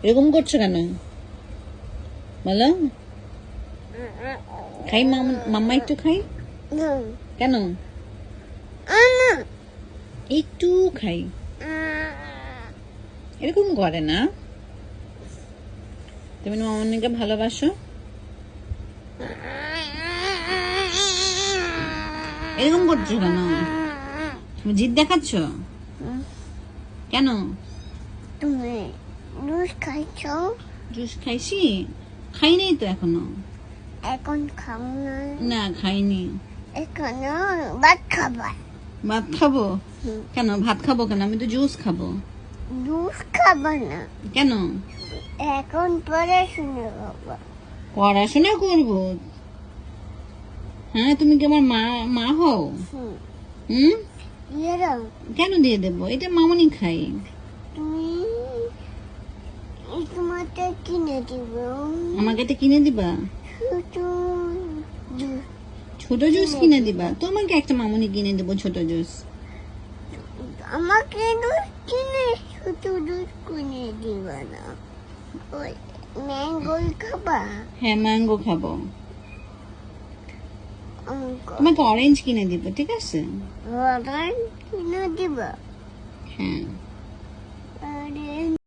এরকম করছো কেন বলো? খাই মাম্মা একটু খাই। কেন? একটু খাই। এরকম করে না। তুমি মামনিকে ভালোবাসো? এরকম করছো কেন? তুমি জিদ দেখাচ্ছ কেন? তুমি জুস খাইছো? জুস খাইছি? খাই নাই তো এখনো। এখন খাও না? না খাইনি। এখনো ভাত খাবা? ভাত খাবো? কেন ভাত খাবো কেন? আমি তো জুস খাবো। জুস খাবা না? কেন? এখন পড়াশোনা করবো। পড়াশোনা করবো? হ্যাঁ, তুমি কি আমার মা হও? কেন দিয়ে দেবো? এটা মামনি খাই। তুমি তোমাকে কিনে দিব। আমাকে এটা কিনে দিবা? ছোট জুস কিনে দিবা? তোমাকে একটা মামনি কিনে দেবো ছোট জুস। আমাকে কিনে ছোট জুস কিনে দিবা না? ওই ম্যাঙ্গো খাবা? হ্যাঁ, ম্যাঙ্গো খাবো। তোমাকে অরেঞ্জ কিনে দিব, ঠিক আছে? অরেঞ্জ কিনে দিবা? হ্যাঁ।